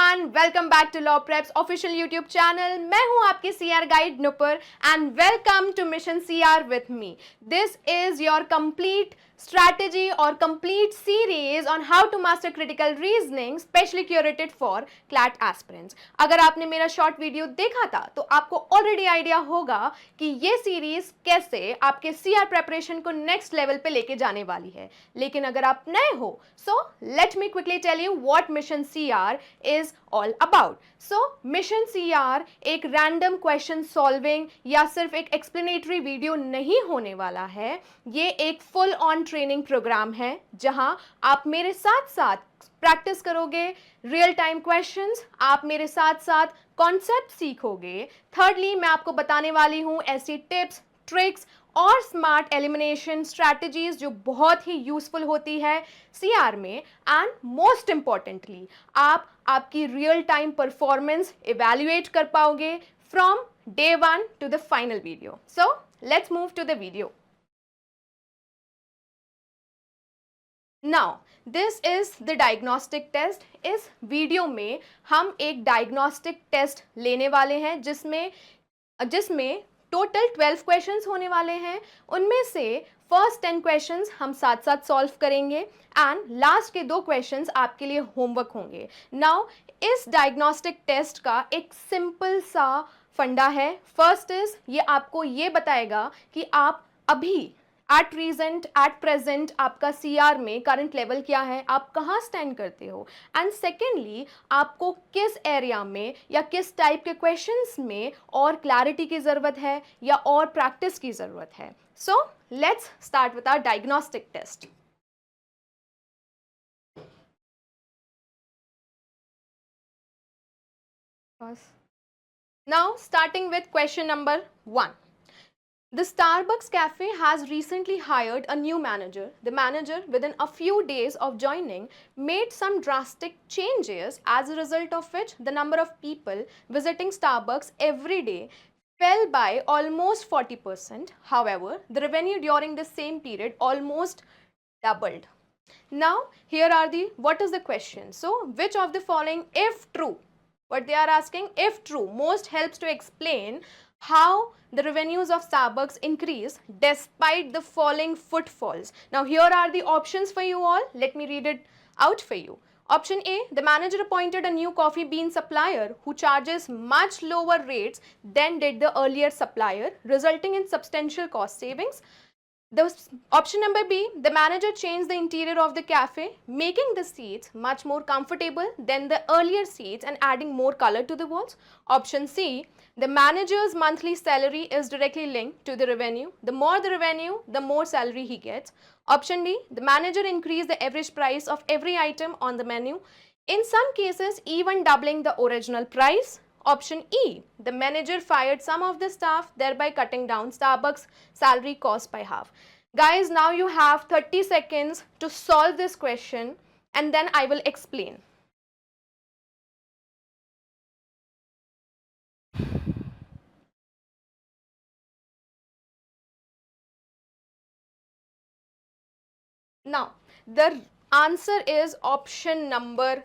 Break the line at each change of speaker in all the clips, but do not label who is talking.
Everyone, welcome back to LawPrep's official YouTube channel. मैं हूं आपकी CR guide Nupur and welcome to mission CR with me. This is your complete strategy or complete series on how to master critical reasoning specially curated for CLAT aspirants। अगर आपने मेरा short video देखा था तो आपको ऑलरेडी आइडिया होगा कि ये सीरीज कैसे आपके सीआर प्रेपरेशन को नेक्स्ट लेवल पे लेके जाने वाली है। लेकिन अगर आप नए हो so let me quickly tell you what mission CR is all about. So mission CR एक रैंडम क्वेश्चन सॉल्विंग या सिर्फ एक एक्सप्लेनेटरी वीडियो नहीं होने वाला है। ये एक फुल ऑन ट्रेनिंग प्रोग्राम है जहां आप मेरे साथ साथ प्रैक्टिस करोगे रियल टाइम क्वेश्चंस, आप मेरे साथ साथ कॉन्सेप्ट सीखोगे। थर्डली, मैं आपको बताने वाली हूं ऐसी टिप्स, ट्रिक्स और स्मार्ट एलिमिनेशन स्ट्रैटेजीज जो बहुत ही यूजफुल होती है सीआर में। एंड मोस्ट इंपॉर्टेंटली, आप आपकी रियल टाइम परफॉर्मेंस इवैल्यूएट कर पाओगे from day 1 to the final video. So let's move to the video. Now this is the diagnostic test. इस वीडियो में हम एक डायग्नोस्टिक टेस्ट लेने वाले हैं जिसमें टोटल 12 क्वेश्चंस होने वाले हैं। उनमें से फर्स्ट 10 क्वेश्चंस हम साथ साथ सॉल्व करेंगे एंड लास्ट के 2 क्वेश्चंस आपके लिए होमवर्क होंगे। नाउ इस डायग्नोस्टिक टेस्ट का एक सिंपल सा फंडा है। फर्स्ट इज ये आपको ये बताएगा कि आप अभी एट प्रेजेंट आपका सीआर में करंट लेवल क्या है, आप कहाँ स्टैंड करते हो। एंड सेकेंडली, आपको किस एरिया में या किस टाइप के क्वेश्चंस में और क्लैरिटी की ज़रूरत है या और प्रैक्टिस की ज़रूरत है। So let's start with our diagnostic test. Now starting with question number 1. The Starbucks cafe has recently hired a new manager. The manager, within a few days of joining, made some drastic changes, as a result of which the number of people visiting Starbucks every day fell by almost 40%. However, the revenue during the same period almost doubled. Now, here are what is the question? So, which of the following, if true, what they are asking, if true, most helps to explain how the revenues of Starbucks increase despite the falling footfalls. Now here are the options for you all. Let me read it out for you. Option A, the manager appointed a new coffee bean supplier who charges much lower rates than did the earlier supplier, resulting in substantial cost savings. Option number B, the manager changed the interior of the cafe, making the seats much more comfortable than the earlier seats and adding more color to the walls. Option C, the manager's monthly salary is directly linked to the revenue. The more the revenue, the more salary he gets. Option D, the manager increased the average price of every item on the menu, in some cases even doubling the original price. Option E, the manager fired some of the staff, thereby cutting down Starbucks' salary cost by half. Guys, now you have 30 seconds to solve this question and then I will explain. Now, the answer is option number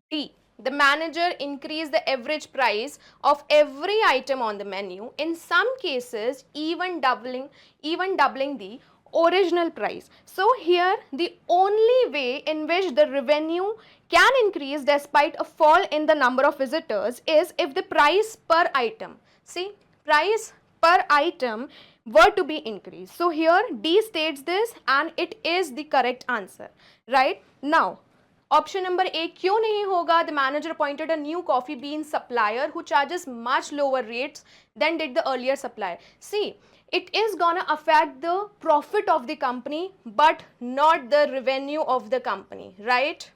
D. The manager increased the average price of every item on the menu, in some cases even doubling the original price. So here the only way in which the revenue can increase despite a fall in the number of visitors is if the price per item, see, price per item were to be increased. So here D states this and it is the correct answer, right? Now option number A क्यों नहीं होगा? The manager appointed a new coffee bean supplier who charges much lower rates than did the earlier supplier. See, it is gonna affect the profit of the company but not the revenue of the company, right?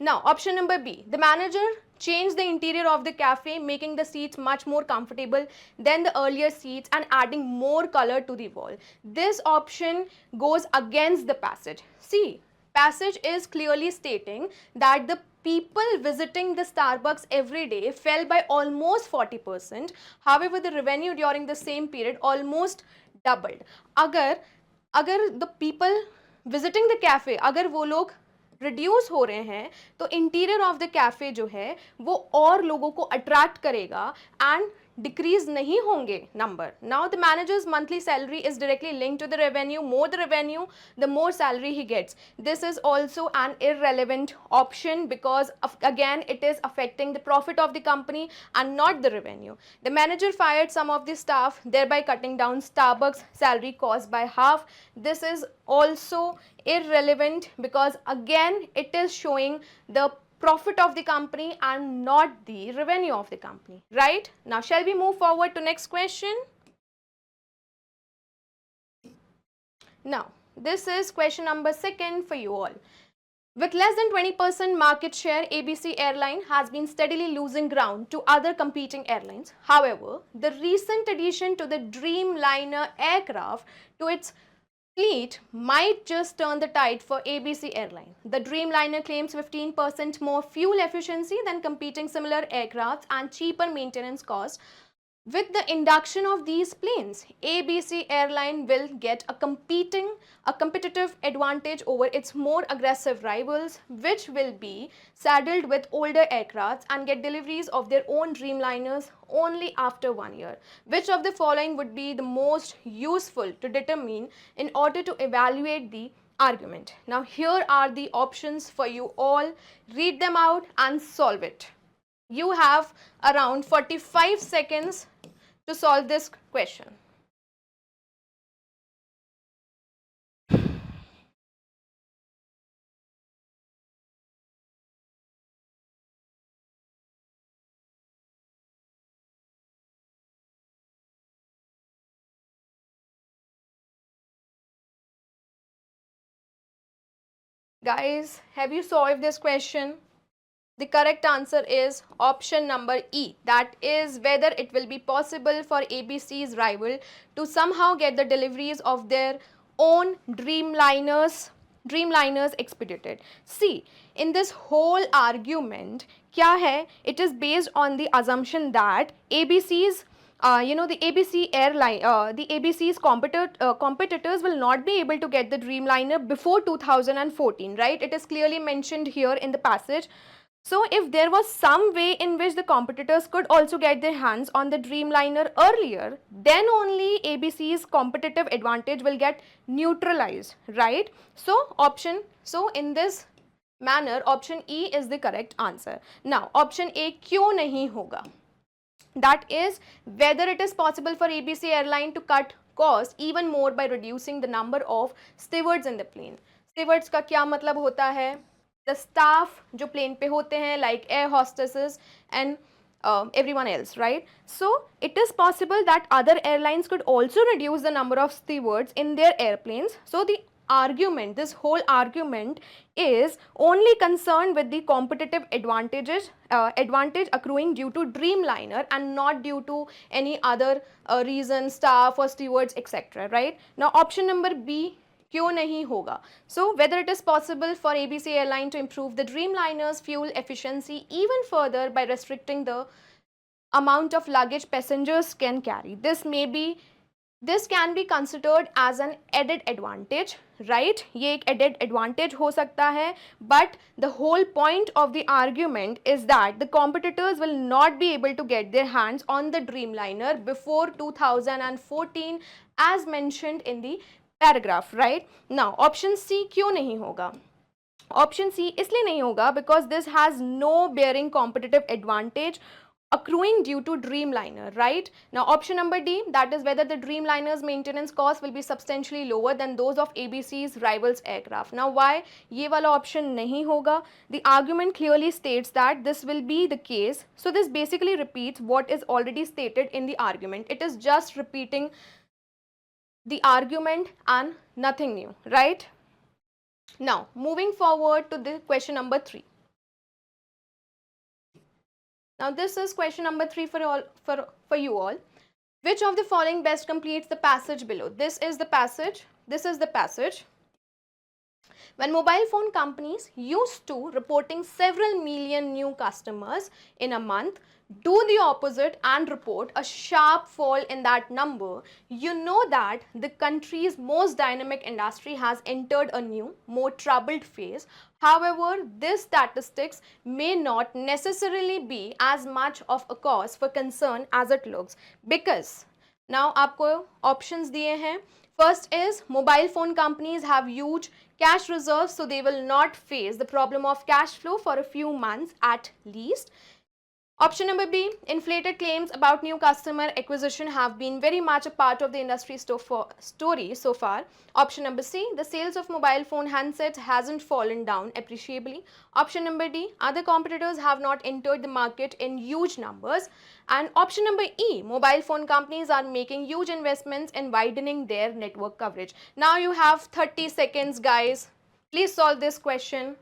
Now option number B, the manager changed the interior of the cafe, making the seats much more comfortable than the earlier seats and adding more color to the wall. This option goes against the passage. See, passage is clearly stating that the people visiting the Starbucks every day fell by almost 40%. However, the revenue during the same period almost doubled. अगर the people visiting the cafe, अगर वो लोग reduce हो रहे हैं तो interior of the cafe जो है वो और लोगों को अट्रैक्ट करेगा एंड decrease नहीं होंगे number. Now the manager's monthly salary is directly linked to the revenue. More the revenue, the more salary he gets. This is also an irrelevant option because again it is affecting the profit of the company and not the revenue. The manager fired some of the staff, thereby cutting down Starbucks salary cost by half. This is also irrelevant because again it is showing the profit of the company and not the revenue of the company, right? Now shall we move forward to next question? Now this is question number 2 for you all. With less than 20% market share, ABC Airline has been steadily losing ground to other competing airlines. However, the recent addition to the Dreamliner aircraft to its fleet might just turn the tide for ABC Airline. The Dreamliner claims 15% more fuel efficiency than competing similar aircrafts and cheaper maintenance costs. With the induction of these planes, ABC Airline will get a competitive advantage over its more aggressive rivals, which will be saddled with older aircrafts and get deliveries of their own Dreamliners only after 1 year. Which of the following would be the most useful to determine in order to evaluate the argument? Now here are the options for you all. Read them out and solve it. You have around 45 seconds to solve this question. Guys, have you solved this question? The correct answer is option number E. That is whether it will be possible for ABC's rival to somehow get the deliveries of their own Dreamliners expedited. See, in this whole argument, kya hai? It is based on the assumption that ABC's the ABC airline, the ABC's competitors will not be able to get the Dreamliner before 2014, right? It is clearly mentioned here in the passage. So if there was some way in which the competitors could also get their hands on the Dreamliner earlier, then only ABC's competitive advantage will get neutralized, right? So in this manner, option E is the correct answer. Now, option A क्यों नहीं होगा? That is whether it is possible for ABC Airline to cut cost even more by reducing the number of stewards in the plane. Stewards का क्या मतलब होता है? The staff जो plane पे होते हैं like air hostesses and everyone else, right? So it is possible that other airlines could also reduce the number of stewards in their airplanes. So the argument, this whole argument is only concerned with the competitive advantage accruing due to Dreamliner and not due to any other reason, staff or stewards, etc. Right? Now option number B, क्यों नहीं होगा? So whether it is possible for ABC Airline to improve the Dreamliner's fuel efficiency even further by restricting the amount of luggage passengers can carry. This can be considered as an added advantage, right? ये एक added advantage हो सकता है, but the whole point of the argument is that the competitors will not be able to get their hands on the Dreamliner before 2014 as mentioned in the paragraph, right? Now option C क्यों नहीं होगा? Option C इसलिए नहीं होगा because this has no bearing competitive advantage accruing due to Dreamliner, right? Now option number D, that is whether the Dreamliner's maintenance cost will be substantially lower than those of ABC's rivals aircraft. Now why ये वाला option नहीं होगा? The argument clearly states that this will be the case. So this basically repeats what is already stated in the argument. It is just repeating the argument and nothing new, right? Now moving forward to the question number 3. Now this is question number 3 for you all. Which of the following best completes the passage below? This is the passage. This is the passage. When mobile phone companies used to reporting several million new customers in a month, do the opposite and report a sharp fall in that number, you know that the country's most dynamic industry has entered a new, more troubled phase. However, these statistics may not necessarily be as much of a cause for concern as it looks, because now आपको options दिए हैं. First is mobile phone companies have huge cash reserves, so they will not face the problem of cash flow for a few months at least. Option number B, inflated claims about new customer acquisition have been very much a part of the industry story so far. Option number C, the sales of mobile phone handsets hasn't fallen down appreciably. Option number D, other competitors have not entered the market in huge numbers. And option number E, mobile phone companies are making huge investments in widening their network coverage. Now you have 30 seconds, guys. Please solve this question.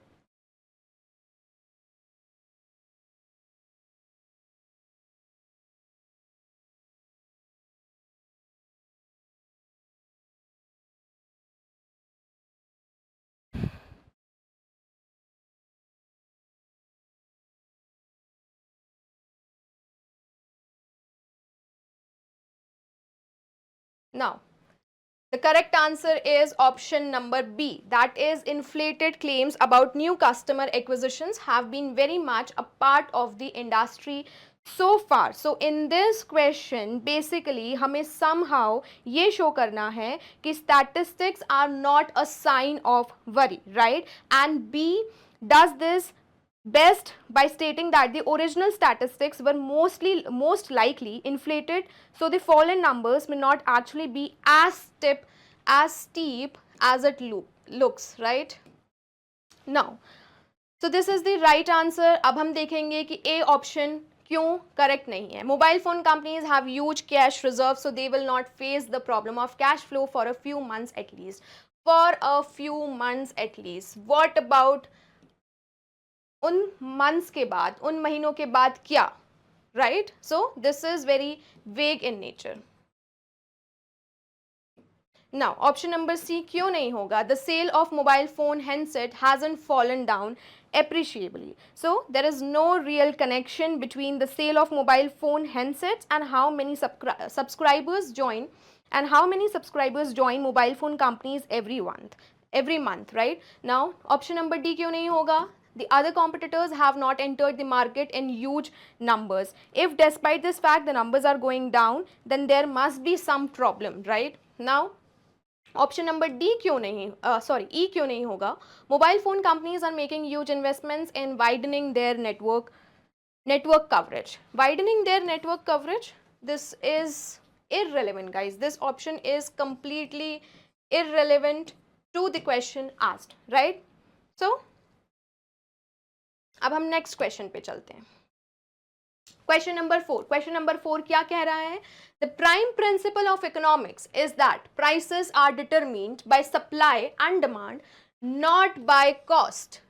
Now, the correct answer is option number B. That is, inflated claims about new customer acquisitions have been very much a part of the industry so far. So in this question, basically हमें somehow ये show करना है कि statistics are not a sign of worry, right? And B does this best by stating that the original statistics were most likely inflated, so the fallen numbers may not actually be as steep as it looks, right? Now, so this is the right answer. अब हम देखेंगे कि A option क्यों correct नहीं है. Mobile phone companies have huge cash reserves, so they will not face the problem of cash flow for a few months at least. For a few months at least. What about उन months के बाद, उन महीनों के बाद क्या, right? So this is very vague in nature. Now option number C क्यों नहीं होगा? The sale of mobile phone handset hasn't fallen down appreciably. So there is no real connection between the sale of mobile phone handsets and how many subscribers join mobile phone companies every month, right? Now option number D क्यों नहीं होगा? The other competitors have not entered the market in huge numbers. If despite this fact the numbers are going down, then there must be some problem, right? Now option number D क्यों नहीं sorry E क्यों नहीं होगा? Mobile phone companies are making huge investments in widening their network coverage. Widening their network coverage, this is irrelevant, guys. This option is completely irrelevant to the question asked, right? So अब हम next question पे चलते हैं. Question number 4. Question number 4 क्या कह रहा है? The prime principle of economics is that prices are determined by supply and demand, not by cost.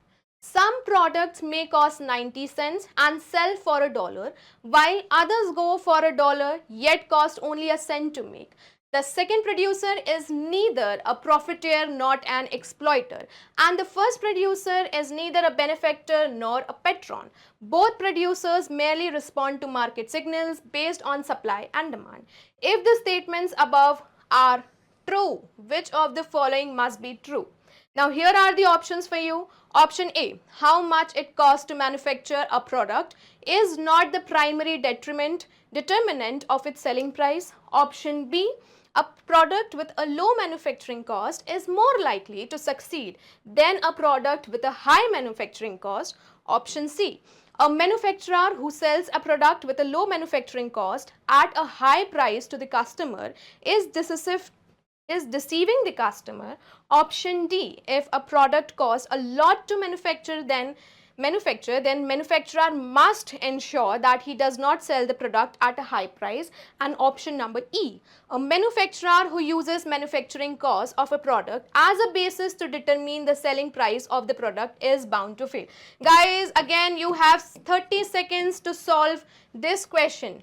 Some products may cost 90 cents and sell for $1, while others go for $1 yet cost only a cent to make. The second producer is neither a profiteer nor an exploiter, and the first producer is neither a benefactor nor a patron. Both producers merely respond to market signals based on supply and demand. If the statements above are true, which of the following must be true? Now here are the options for you. Option A, how much it costs to manufacture a product is not the primary determinant of its selling price. Option B, a product with a low manufacturing cost is more likely to succeed than a product with a high manufacturing cost. Option C, a manufacturer who sells a product with a low manufacturing cost at a high price to the customer is deceiving the customer. Option D, if a product costs a lot to manufacture, then manufacturer must ensure that he does not sell the product at a high price. And option number E, a manufacturer who uses manufacturing cost of a product as a basis to determine the selling price of the product is bound to fail. Guys, again you have 30 seconds to solve this question.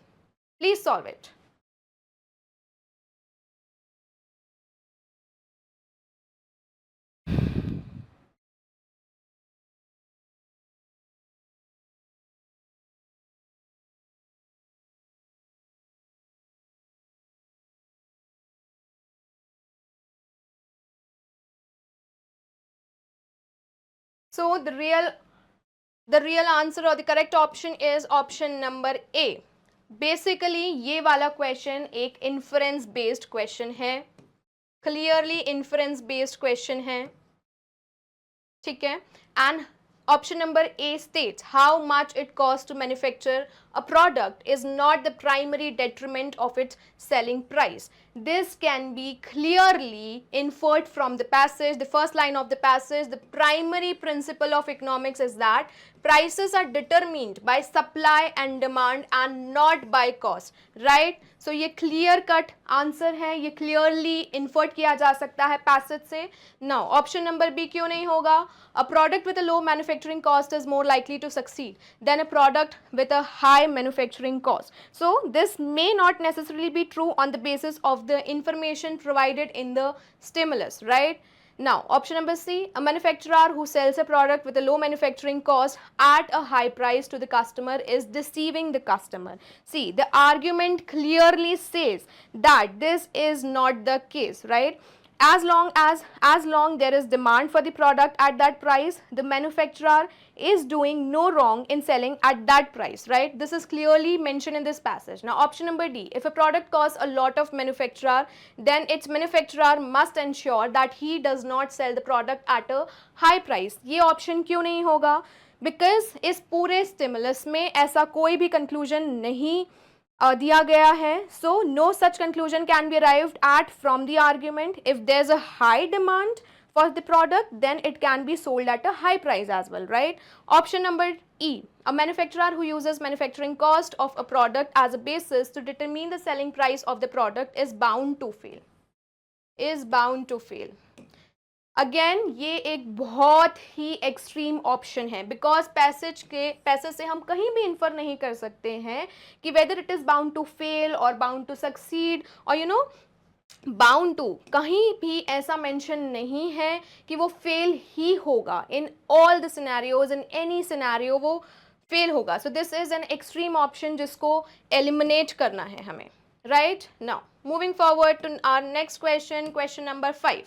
Please solve it. So the real answer or the correct option is option number A. Basically ये वाला question एक inference based question है, clearly inference based question है, ठीक है. And option number A states how much it costs to manufacture a product is not the primary detriment of its selling price. This can be clearly inferred from the passage, the first line of the passage. The primary principle of economics is that prices are determined by supply and demand and not by cost, right? So ये clear cut answer है, ये clearly inferred किया जा सकता है passage से. Now option number B क्यों नहीं होगा? A product with a low manufacturing cost is more likely to succeed than a product with a high manufacturing cost. So this may not necessarily be true on the basis of the information provided in the stimulus, right? Now option number C, a manufacturer who sells a product with a low manufacturing cost at a high price to the customer is deceiving the customer. See, the argument clearly says that this is not the case, right? As long there is demand for the product at that price, the manufacturer is doing no wrong in selling at that price, right? This is clearly mentioned in this passage. Now option number D, if a product costs a lot of manufacturer, then its manufacturer must ensure that he does not sell the product at a high price. ये option क्यों नहीं होगा? Because इस पूरे stimulus में ऐसा कोई भी conclusion नहीं दिया गया है. So no such conclusion can be arrived at from the argument. If there's a high demand for the product, then it can be sold at a high price as well, right? Option number E, a manufacturer who uses manufacturing cost of a product as a basis to determine the selling price of the product is bound to fail. Is bound to fail. Again ये एक बहुत ही extreme option है, because passage से हम कहीं भी infer नहीं कर सकते हैं कि whether it is bound to fail और बाउंड टू सक्सीड और यू नो बाउंड टू, कहीं भी ऐसा मेंशन नहीं है कि वो फेल ही होगा. In all the scenarios, in any scenario वो फेल होगा. So this is an extreme option जिसको एलिमिनेट करना है हमें, right. Now moving forward to our next question, question number 5.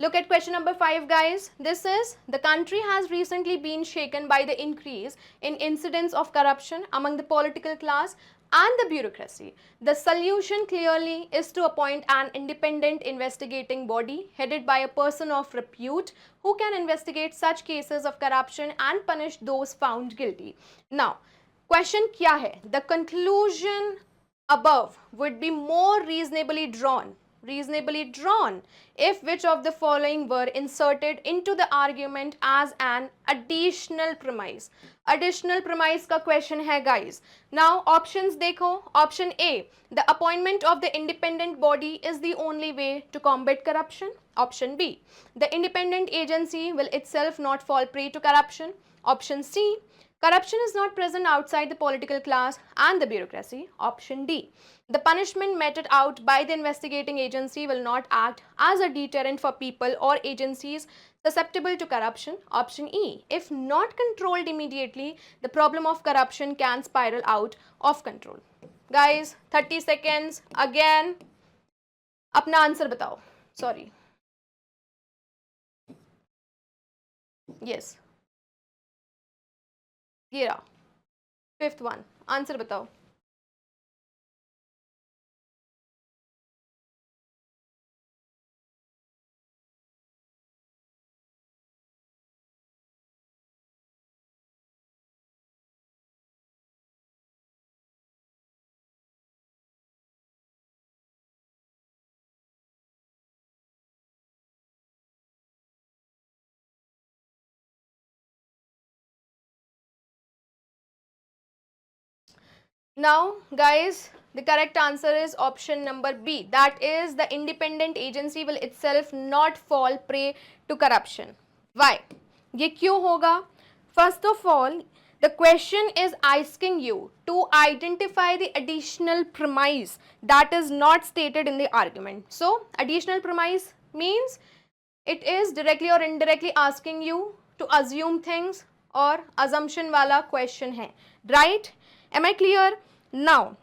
Look at question number 5, guys. This is, the country has recently been shaken by the increase in incidents of corruption among the political class and the bureaucracy. The solution clearly is to appoint an independent investigating body headed by a person of repute who can investigate such cases of corruption and punish those found guilty. Now, question क्या है? The conclusion above would be more reasonably drawn if which of the following were inserted into the argument as an additional premise. Additional premise का question है, guys. Now options देखो. Option A, the appointment of the independent body is the only way to combat corruption. Option B, the independent agency will itself not fall prey to corruption. Option C, corruption is not present outside the political class and the bureaucracy. Option D, the punishment meted out by the investigating agency will not act as a deterrent for people or agencies susceptible to corruption. Option E, if not controlled immediately, the problem of corruption can spiral out of control. Guys, 30 seconds. Again, अपना answer बताओ. Sorry. Yes. ये रहा 5th one. Answer बताओ. Now, guys, the correct answer is option number B. That is, the independent agency will itself not fall prey to corruption. Why? ये क्यों होगा? First of all, the question is asking you to identify the additional premise that is not stated in the argument. So, additional premise means it is directly or indirectly asking you to assume things और assumption वाला question है, right? Am I clear? Now,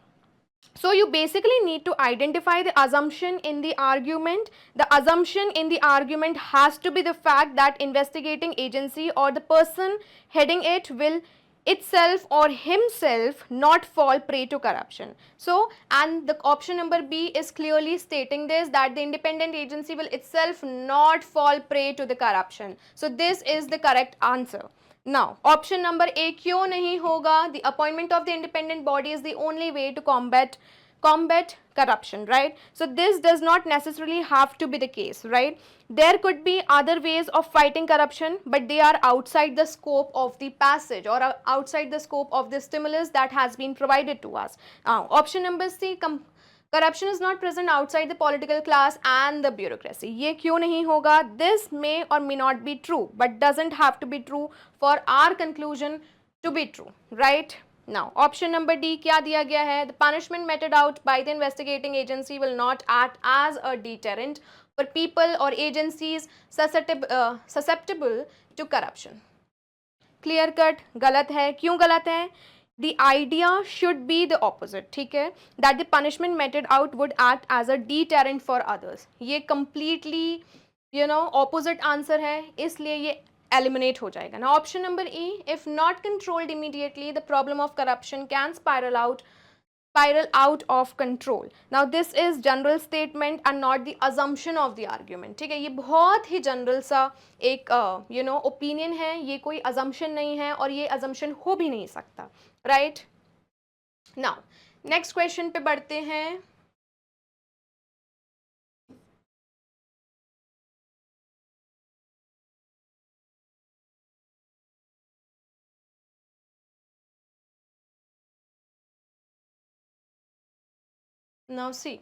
So you basically need to identify the assumption in the argument. The assumption in the argument has to be the fact that investigating agency or the person heading it will itself or himself not fall prey to corruption. So, and the option number B is clearly stating this, that the independent agency will itself not fall prey to the corruption. So this is the correct answer. Now, option number A क्यों नहीं होगा? The appointment of the independent body is the only way to combat corruption, right? So this does not necessarily have to be the case, right? There could be other ways of fighting corruption, but they are outside the scope of the passage or outside the scope of the stimulus that has been provided to us. Now, option number C, corruption is not present outside the political class and the bureaucracy. ये क्यों नहीं होगा? This may or may not be true, but doesn't have to be true for our conclusion to be true, right? Now, option number D क्या दिया गया है? The punishment meted out by the investigating agency will not act as a deterrent for people or agencies susceptible to corruption. Clear cut गलत है. क्यों गलत है? The idea should be the opposite, ठीक है, that the punishment meted out would act as a deterrent for others. ये completely opposite answer है, इसलिए ये eliminate हो जाएगा. Now option number E, if not controlled immediately, the problem of corruption can spiral out of control. Now this is general statement and not the assumption of the argument. ठीक है, ये बहुत ही general सा एक opinion है, ये कोई assumption नहीं है और ये assumption हो भी नहीं सकता, right? Now next question पे बढ़ते हैं. Now see,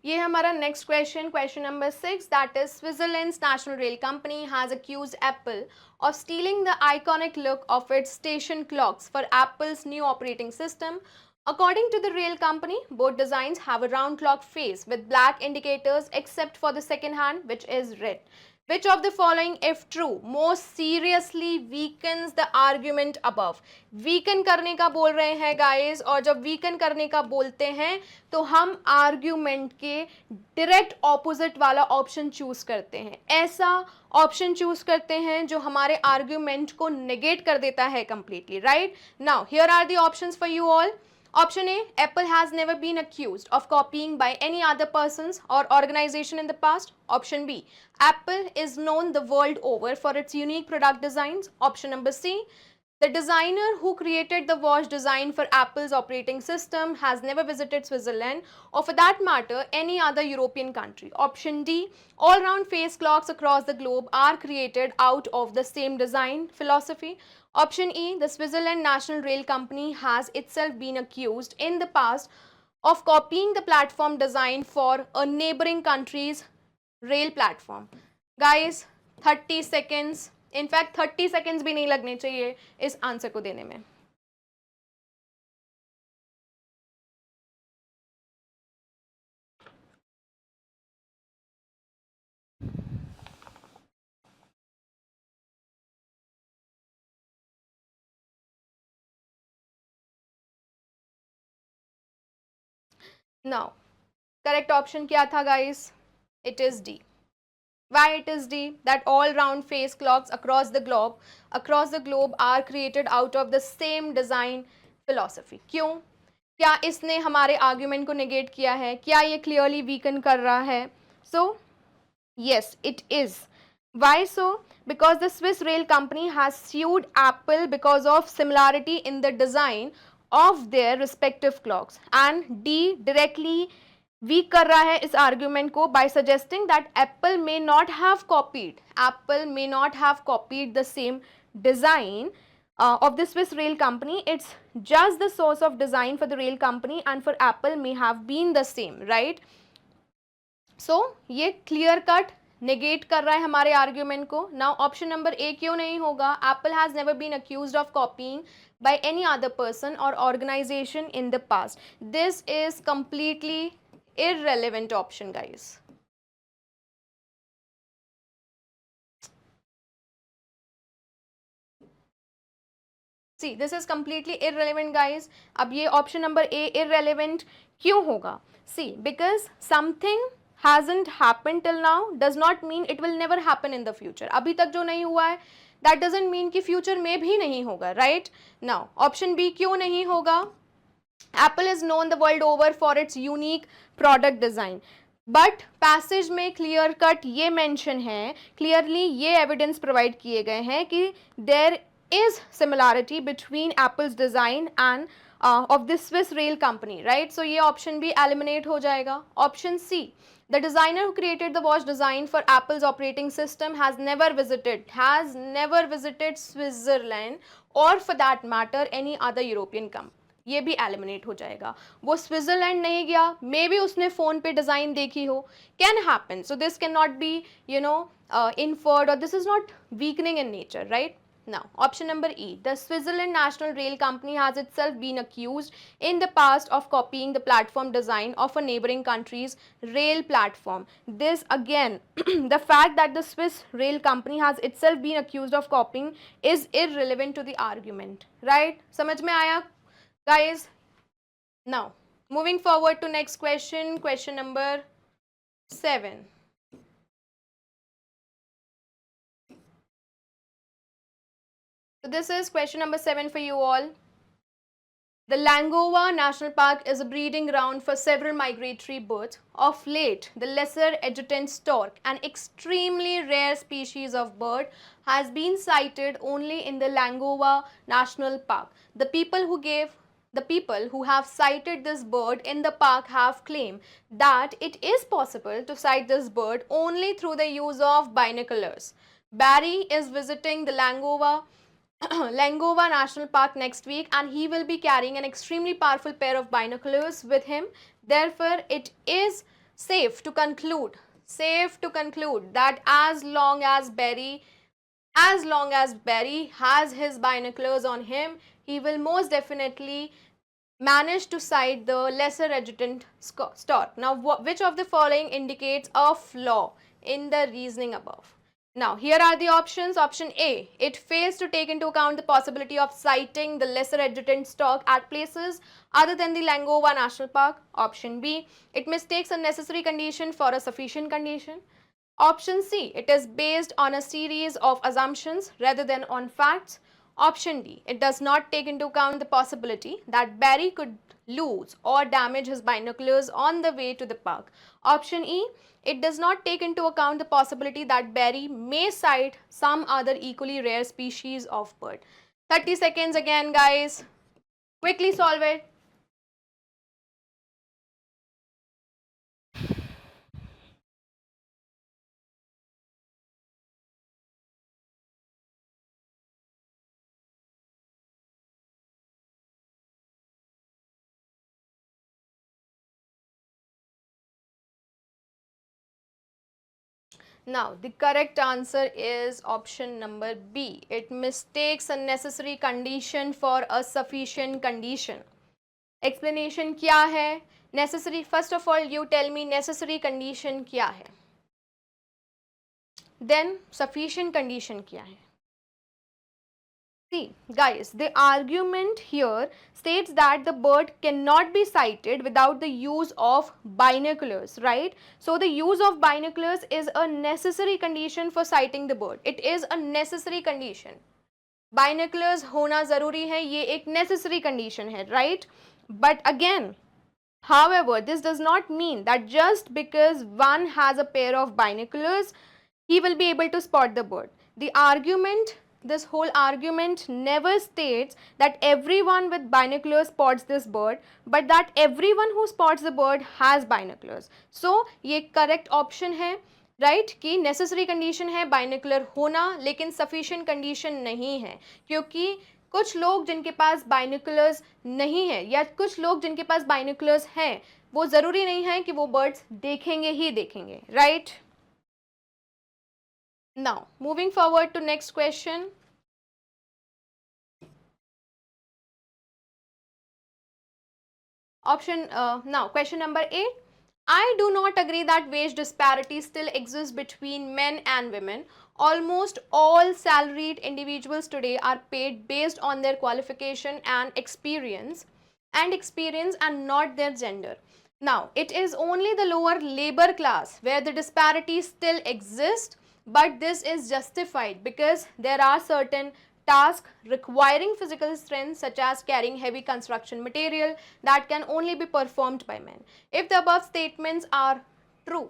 ये हमारा next question, question number 6, that is Switzerland's National Rail Company has accused Apple of stealing the iconic look of its station clocks for Apple's new operating system. According to the rail company, both designs have a round clock face with black indicators except for the second hand, which is red. Which of the following, if true, most seriously weakens the argument above? Weaken करने का बोल रहे हैं guys, और जब weaken करने का बोलते हैं तो हम argument के direct opposite वाला option choose करते हैं. ऐसा option choose करते हैं जो हमारे argument को negate कर देता है completely, right? Now, here are the options for you all. Option A, Apple has never been accused of copying by any other persons or organization in the past. Option B, Apple is known the world over for its unique product designs. Option number C, the designer who created the watch design for Apple's operating system has never visited Switzerland or for that matter any other European country. Option D, all-round face clocks across the globe are created out of the same design philosophy. Option E, the Switzerland National Rail Company has itself been accused in the past of copying the platform design for a neighboring country's rail platform. Guys, 30 seconds, in fact 30 seconds भी नहीं लगने चाहिए इस answer को देने में. Now, correct option क्या था guys? It is D. Why it is D? That all round face clocks across the globe are created out of the same design philosophy. क्यों? क्या इसने हमारे argument को negate किया है? क्या ये clearly weaken कर रहा है? So, yes, it is. Why so? Because the Swiss rail company has sued Apple because of similarity in the design of their respective clocks, and D directly weak कर रहा है इस argument को by suggesting that Apple may not have copied the same design of the Swiss rail company. It's just the source of design for the rail company and for Apple may have been the same, right? So ये clear cut negate कर रहा है हमारे argument को. Now option number A क्यों नहीं होगा? Apple has never been accused of copying by any other person or organization in the past. This is completely irrelevant option, guys. See this is completely irrelevant guys. अब ये option number A irrelevant क्यों होगा? See because something hasn't happened till now does not mean it will never happen in the future. अभी तक जो नहीं हुआ है that doesn't mean कि future में भी नहीं होगा, right? Now option B क्यों नहीं होगा? Apple is known the world over for its unique product design. But passage में क्लियर कट ये मेंशन है, क्लियरली ये एविडेंस प्रोवाइड किए गए हैं कि there is similarity between Apple's design and of the Swiss rail company, right? So ये option भी एलिमिनेट हो जाएगा. Option C, the designer who created the watch design for Apple's operating system has never visited Switzerland or for that matter any other European country. ये भी eliminate हो जाएगा. वो Switzerland नहीं गया, मे बी उसने फोन पे डिजाइन देखी हो, can happen. So this can not be inferred, or this is not weakening in nature, right? Now, option number E, the Switzerland National Rail Company has itself been accused in the past of copying the platform design of a neighboring country's rail platform. This again, the fact that the Swiss Rail Company has itself been accused of copying is irrelevant to the argument, right? समझ में आया guys? Now, moving forward to next question, question number 7. So this is question number 7 for you all. The Langova National Park is a breeding ground for several migratory birds. Of late, the lesser adjutant stork, an extremely rare species of bird, has been sighted only in the Langova National Park. The people who have sighted this bird in the park have claimed that it is possible to sight this bird only through the use of binoculars. Barry is visiting the Langova National Park next week, and he will be carrying an extremely powerful pair of binoculars with him. Therefore, it is safe to conclude that as long as Barry has his binoculars on him, he will most definitely manage to sight the lesser adjutant stork. Now, which of the following indicates a flaw in the reasoning above? Now, here are the options. Option A, it fails to take into account the possibility of sighting the lesser adjutant stork at places other than the Langova National Park. Option B, it mistakes a necessary condition for a sufficient condition. Option C, it is based on a series of assumptions rather than on facts. Option D, it does not take into account the possibility that Barry could lose or damage his binoculars on the way to the park. Option E, it does not take into account the possibility that Barry may sight some other equally rare species of bird. 30 seconds again, guys. Quickly solve it. Now, the correct answer is option number B. It mistakes a necessary condition for a sufficient condition. Explanation क्या है? Necessary, first of all, you tell me necessary condition क्या है? Then, sufficient condition क्या है? See, guys, the argument here states that the bird cannot be sighted without the use of binoculars, right? So, the use of binoculars is a necessary condition for sighting the bird. It is a necessary condition. Binoculars होना ज़रूरी है, ये एक necessary condition है, right? But again, however, this does not mean that just because one has a pair of binoculars, he will be able to spot the bird. This whole argument never states that everyone with binoculars spots this bird, but that everyone who spots the bird has binoculars. So, ये correct option है, right? कि necessary condition है binocular होना, लेकिन sufficient condition नहीं है, क्योंकि कुछ लोग जिनके पास बाइनोकुलर्स नहीं है या कुछ लोग जिनके पास बाइनोकुलर्स हैं, वो ज़रूरी नहीं है कि वो बर्ड्स देखेंगे ही देखेंगे, right? Now, moving forward to next question. Now, question number 8. I do not agree that wage disparity still exists between men and women. almost all salaried individuals today are paid based on their qualification and not their gender. Now, it is only the lower labor class where the disparity still exists, but this is justified because there are certain tasks requiring physical strength, such as carrying heavy construction material, that can only be performed by men. If the above statements are true,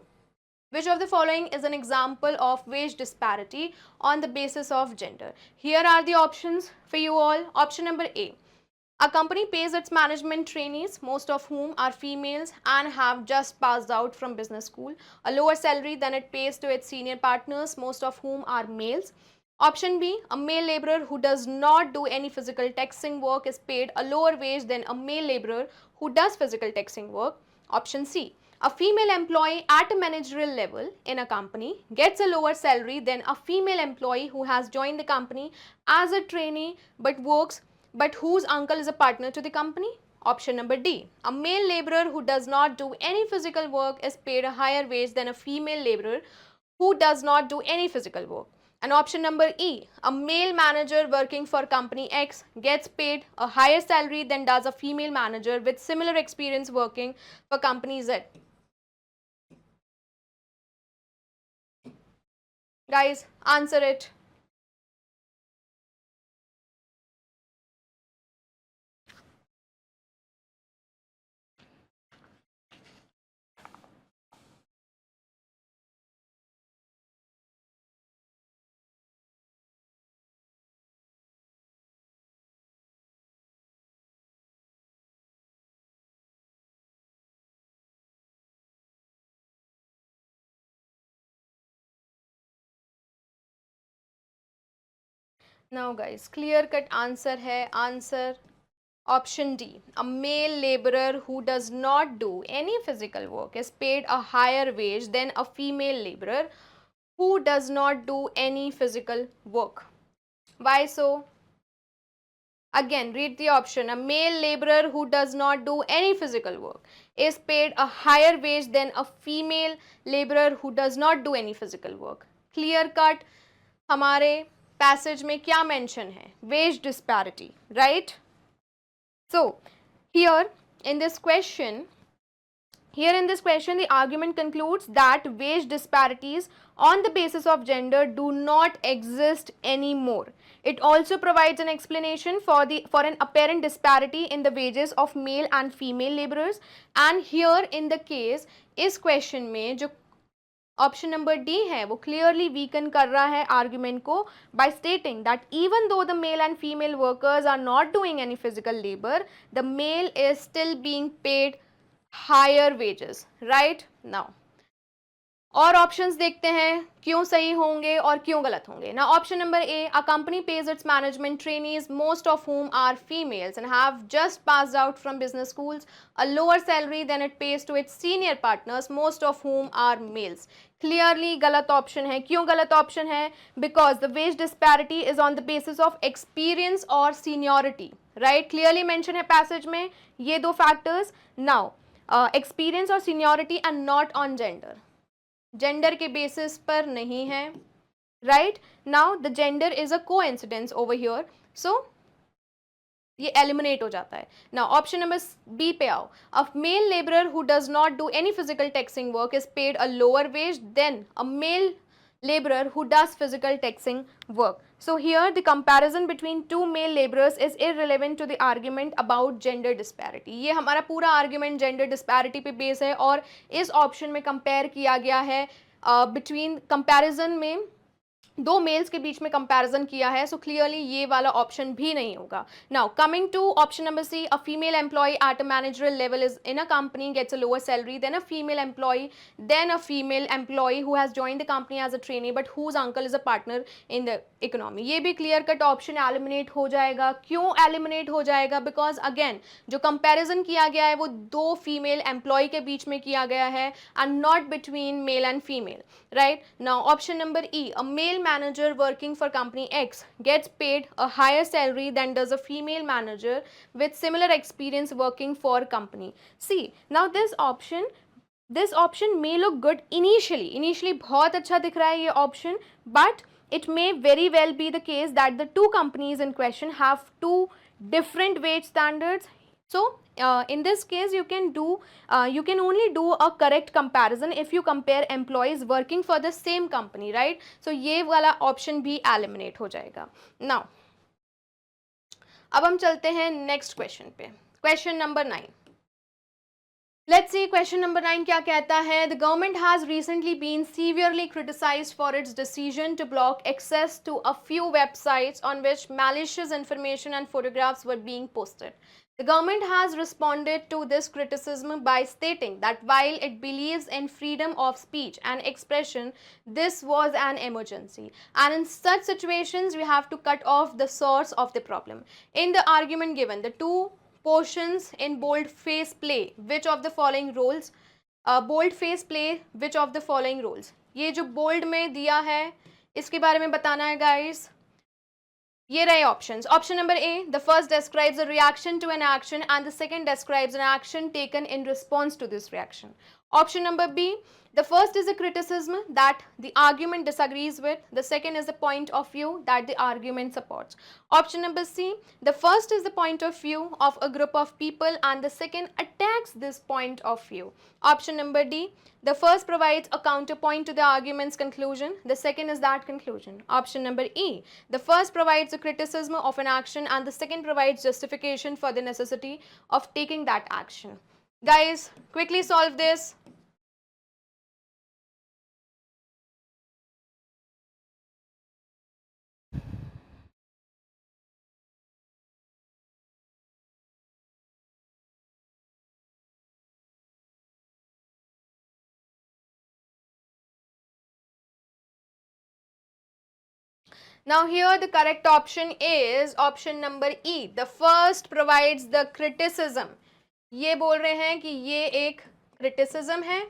which of the following is an example of wage disparity on the basis of gender? Here are the options for you all. Option number A. A company pays its management trainees, most of whom are females and have just passed out from business school, a lower salary than it pays to its senior partners, most of whom are males. Option B, a male laborer who does not do any physical taxing work is paid a lower wage than a male laborer who does physical taxing work. Option C, a female employee at a managerial level in a company gets a lower salary than a female employee who has joined the company as a trainee but whose uncle is a partner to the company. Option number D, a male laborer who does not do any physical work is paid a higher wage than a female laborer who does not do any physical work. And option number E, a male manager working for company X gets paid a higher salary than does a female manager with similar experience working for company Z. Guys, answer it. Now guys, clear cut answer है answer option D. A male laborer who does not do any physical work is paid a higher wage than a female laborer who does not do any physical work. Why so? Again, read the option. A male laborer who does not do any physical work is paid a higher wage than a female laborer who does not do any physical work. Clear cut. हमारे passage में क्या mention है? Wage disparity, right? So here in this question the argument concludes that wage disparities on the basis of gender do not exist anymore. It also provides an explanation for an apparent disparity in the wages of male and female laborers. And here in the case, इस question में जो option number D है वो clearly weaken कर रहा है argument को by stating that even though the male and female workers are not doing any physical labour, the male is still being paid higher wages, right? Now और options देखते हैं क्यों सही होंगे और क्यों गलत होंगे. ना option number A, a company pays its management trainees most of whom are females and have just passed out from business schools a lower salary than it pays to its senior partners, most of whom are males. Clearly गलत option है. क्यों गलत option है? Because the wage disparity is on the basis of experience और seniority, right? क्लियरली mention है passage में ये दो फैक्टर्स. नाउ एक्सपीरियंस और seniority and not on gender. Gender के बेसिस पर नहीं है, right? Now the gender is a coincidence over here, so ये एलिमिनेट हो जाता है. नाउ ऑप्शन नंबर बी पे आओ. A male labourer who does not do any physical taxing work is paid a lower wage than a male laborer who does physical taxing work. So here the comparison between two male laborers is irrelevant to the argument about gender disparity. ये हमारा पूरा argument gender disparity पे base है और इस option में compare किया गया है between comparison में दो मेल्स के बीच में कंपैरिजन किया है. सो क्लियरली ये वाला ऑप्शन भी नहीं होगा. Now coming to option number C, a female employee at a managerial level is in a company gets a lower salary than a female employee who has joined the company as a trainee but whose uncle is a partner in the economy. ये भी clear cut option eliminate हो जाएगा. क्यों eliminate हो जाएगा? Because again जो comparison किया गया है वो दो फीमेल एम्प्लॉय के बीच में किया गया है and not between male and female, right? Now option number E, a male manager working for company X gets paid a higher salary than does a female manager with similar experience working for company C. Now this option may look good initially बहुत अच्छा दिख रहा है ये option, but it may very well be the case that the two companies in question have two different wage standards. So in this case you can only do a correct comparison if you compare employees working for the same company, right? So ये वाला option भी eliminate हो जाएगा. Now अब हम चलते हैं next question पे. Question number 9. Let's see question number 9 क्या कहता है. The government has recently been severely criticized for its decision to block access to a few websites on which malicious information and photographs were being posted. The government has responded to this criticism by stating that while it believes in freedom of speech and expression, this was an emergency. And in such situations, we have to cut off the source of the problem. In the argument given, the two portions in bold-face play which of the following roles? Bold-face play which of the following roles? ये जो bold में दिया है इसके बारे में बताना है guys. ये रहे options. Option number A, the first describes a reaction to an action and the second describes an action taken in response to this reaction. Option number B, the first is a criticism that the argument disagrees with, the second is the point of view that the argument supports. Option number C, the first is the point of view of a group of people and the second attacks this point of view. Option number D, the first provides a counterpoint to the argument's conclusion, the second is that conclusion. Option number E, the first provides a criticism of an action and the second provides justification for the necessity of taking that action. Guys, quickly solve this. Now here the correct option is option number E. The first provides the criticism. ये बोल रहे हैं कि ये एक criticism है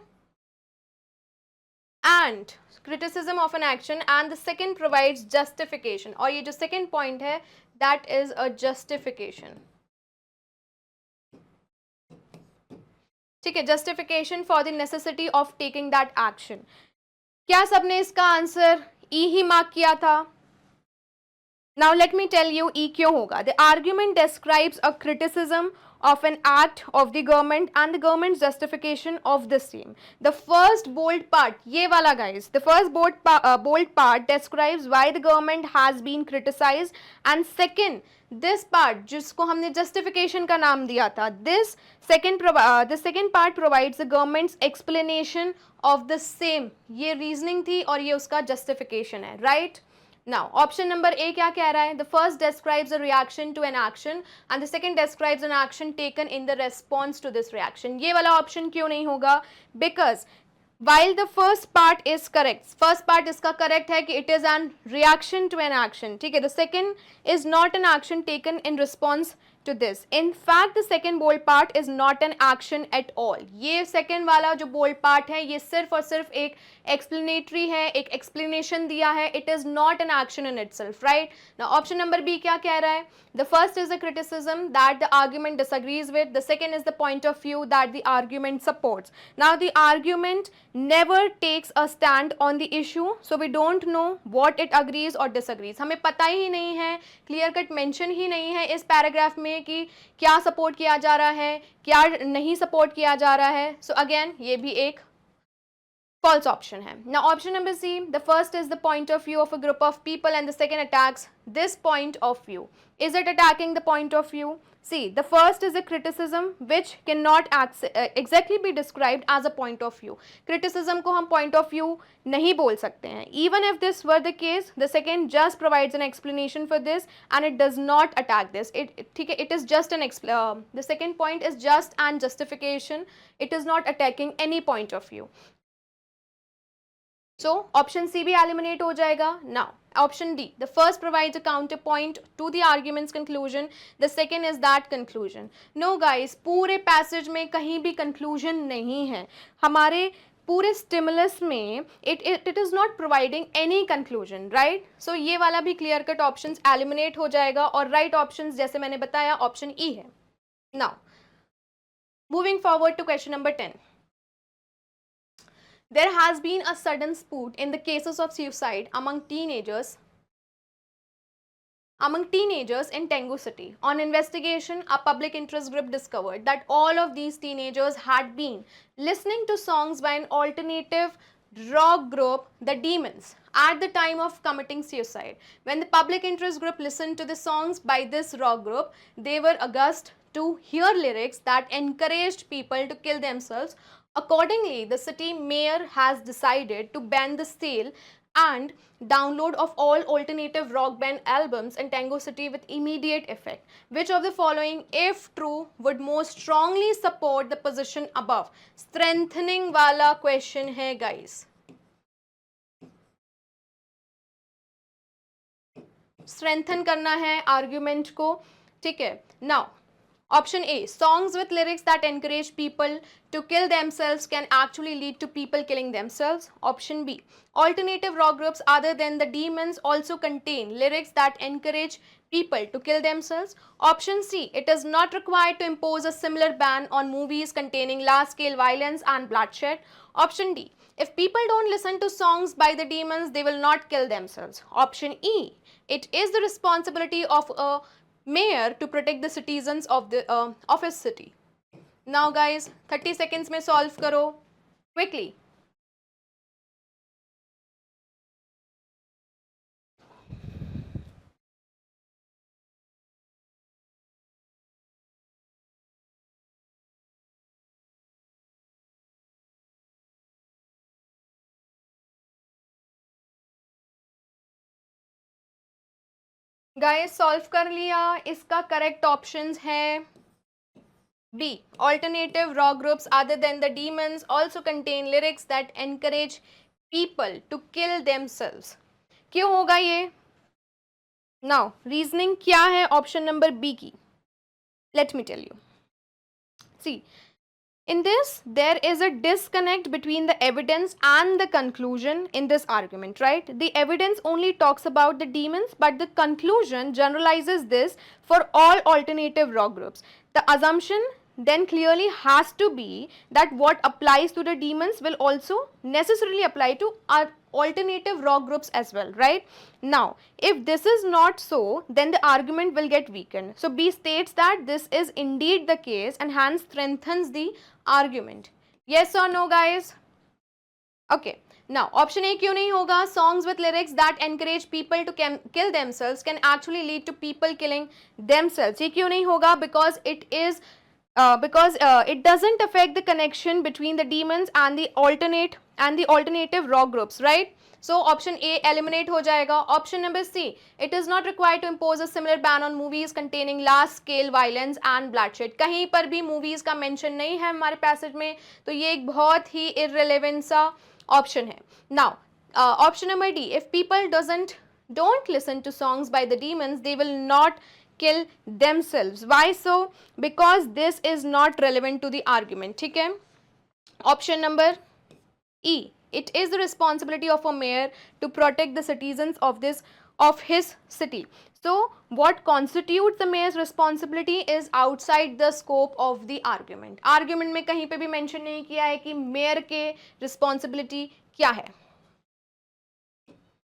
and criticism of an action and the second provides justification. और ये जो second point है that is a justification. ठीक है, justification for the necessity of taking that action. क्या सबने इसका आंसर E ही मार्क किया था? Now let me tell you E क्यों होगा. The argument describes a criticism of an act of the government and the government's justification of the same. The first bold part, ये वाला guys, the first bold part describes why the government has been criticized and second, this part जिसको हमने justification का नाम दिया था, this the second part provides the government's explanation of the same. ये reasoning थी और ये उसका justification है, right? Now, option number A क्या कह रहा है? The first describes a reaction to an action and the second describes an action taken in the response to this reaction. ये वाला option क्यों नहीं होगा? Because while the first part is correct, first part इसका correct है कि it is an reaction to an action, ठीक है? The second is not an action taken in response to this. In fact, the second bold part is not an action at all. ये second वाला जो bold part है ये सिर्फ और सिर्फ एक explanatory है, एक explanation दिया है. It is not an action in itself, right? Now option number B क्या कह रहा है? The first is a criticism that the argument disagrees with. The second is the point of view that the argument supports. Now the argument never takes a stand on the issue, so we don't know what it agrees or disagrees. हमें पता ही नहीं है, clear cut mention ही नहीं है इस paragraph में कि क्या support किया जा रहा है, क्या नहीं support किया जा रहा है. So again ये भी एक false option है. Now option number C, the first is the point of view of a group of people and the second attacks this point of view. Is it attacking the point of view? See, the first is a criticism which cannot exactly be described as a point of view. Criticism को हम point of view नहीं बोल सकते हैं. Even if this were the case, the second just provides an explanation for this and it does not attack this. It is just the second point is just an justification. It is not attacking any point of view. So option C भी eliminate हो जाएगा. Now option D, the first provides a counterpoint to the argument's conclusion, the second is that conclusion. No guys, पूरे passage में कहीं भी conclusion नहीं है. हमारे पूरे stimulus में it is not providing any conclusion, right? So ये वाला भी clear cut options eliminate हो जाएगा और right options जैसे मैंने बताया option E है. Now moving forward to question number 10. There has been a sudden spurt in the cases of suicide among teenagers in Tengu City. On investigation, a public interest group discovered that all of these teenagers had been listening to songs by an alternative rock group, The Demons, at the time of committing suicide. When the public interest group listened to the songs by this rock group, they were aghast to hear lyrics that encouraged people to kill themselves. Accordingly, the city mayor has decided to ban the sale and download of all alternative rock band albums in Tango City with immediate effect. Which of the following, if true, would most strongly support the position above? Strengthening वाला question है guys. Strengthen करना है argument को, ठीक है. Now, option A, songs with lyrics that encourage people to kill themselves can actually lead to people killing themselves. Option B, alternative rock groups other than the Demons also contain lyrics that encourage people to kill themselves. Option C, it is not required to impose a similar ban on movies containing large-scale violence and bloodshed. Option D, if people don't listen to songs by the Demons, they will not kill themselves. Option E, it is the responsibility of a mayor to protect the citizens of his city. Now guys, 30 seconds में solve करो quickly. Guys solve कर लिया. इसका correct options है B, alternative rock groups other than the demons also contain lyrics that encourage people to kill themselves. क्यों होगा ये? Now reasoning क्या है ऑप्शन नंबर बी की? Let me tell you. See, in this, there is a disconnect between the evidence and the conclusion in this argument, right? The evidence only talks about the Demons, but the conclusion generalizes this for all alternative rock groups. The assumption then clearly has to be that what applies to the Demons will also necessarily apply to our alternative rock groups as well, right? Now, if this is not so, then the argument will get weakened. So B states that this is indeed the case and hence strengthens the argument. Yes or no guys? Okay. Now, option A क्यों नहीं होगा? Songs with lyrics that encourage people to kill themselves can actually lead to people killing themselves. ये क्यों नहीं होगा? Because it doesn't affect the connection between the Demons and the alternative rock groups, right? So option A eliminate हो जाएगा. Option number C, it is not required to impose a similar ban on movies containing large scale violence and bloodshed. कहीं पर भी movies का mention नहीं है हमारे passage में, तो ये एक बहुत ही irrelevant सा option है. Now option number D, if people don't listen to songs by the Demons, they will not kill themselves. Why so? Because this is not relevant to the argument. ठीक है. Option number E, it is the responsibility of a mayor to protect the citizens of his city. So what constitutes the mayor's responsibility is outside the scope of the argument. Argument में कहीं पे भी mention नहीं किया है कि mayor के responsibility क्या है.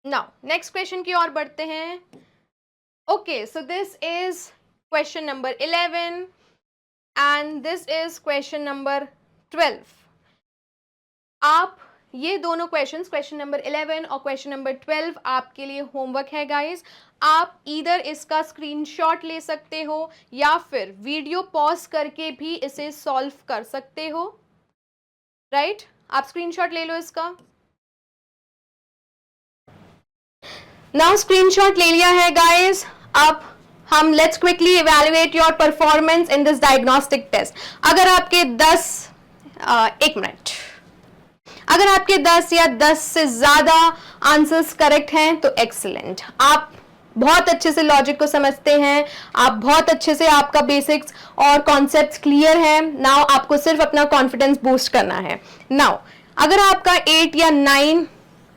Now next question की ओर बढ़ते हैं. Okay, so this is question number 11 and this is question number 12. आप ये दोनों क्वेश्चंस, क्वेश्चन नंबर 11 और क्वेश्चन नंबर 12 आपके लिए होमवर्क है गाइस. आप इधर इसका स्क्रीनशॉट ले सकते हो या फिर वीडियो पॉज करके भी इसे सॉल्व कर सकते हो, राइट? आप स्क्रीनशॉट ले लो इसका. नाउ स्क्रीनशॉट ले लिया है गाइस. अब हम let's quickly evaluate your performance in this diagnostic test. अगर आपके 1 मिनट, अगर आपके 10 या 10 से ज्यादा आंसर्स करेक्ट हैं तो एक्सीलेंट. आप बहुत अच्छे से लॉजिक को समझते हैं, आप बहुत अच्छे से, आपका बेसिक्स और कॉन्सेप्ट्स क्लियर हैं. नाउ आपको सिर्फ अपना कॉन्फिडेंस बूस्ट करना है. नाउ अगर आपका 8 या 9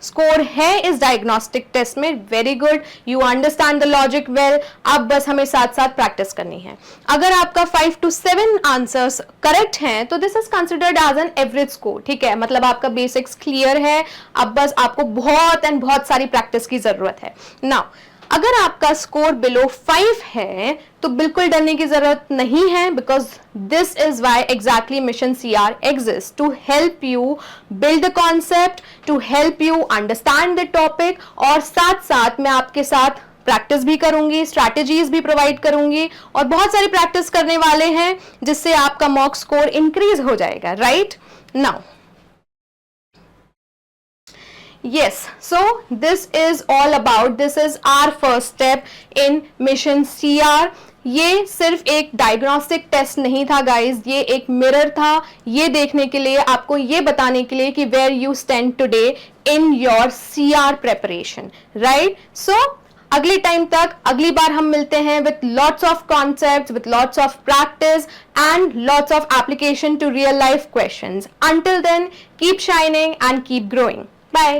स्कोर है इस डायग्नोस्टिक टेस्ट में, very good, you understand the logic well. अब बस हमें साथ साथ प्रैक्टिस करनी है। अगर आपका 5 to 7 आंसर्स करेक्ट हैं तो this is considered as an average score, ठीक है, मतलब आपका बेसिक्स क्लियर है, अब बस आपको बहुत सारी प्रैक्टिस की जरूरत है। नाउ अगर आपका स्कोर बिलो 5 है तो बिल्कुल डरने की जरूरत नहीं है, because this is why exactly mission CR exist, to help you build the concept, to help you understand the topic, और साथ साथ मैं आपके साथ प्रैक्टिस भी करूंगी, स्ट्रैटेजीज भी प्रोवाइड करूंगी, और बहुत सारी प्रैक्टिस करने वाले हैं जिससे आपका मॉक स्कोर इंक्रीज हो जाएगा, right? Now yes, so this is all about, this is our first step in mission CR। ये सिर्फ एक डायग्नोस्टिक टेस्ट नहीं था गाइज, ये एक मिरर था, ये देखने के लिए, आपको ये बताने के लिए कि where you stand today in your CR preparation, right? So अगले टाइम तक, अगली बार हम मिलते हैं with lots of concepts, with lots of practice and lots of application to real life questions. Until then, keep shining and keep growing. Bye.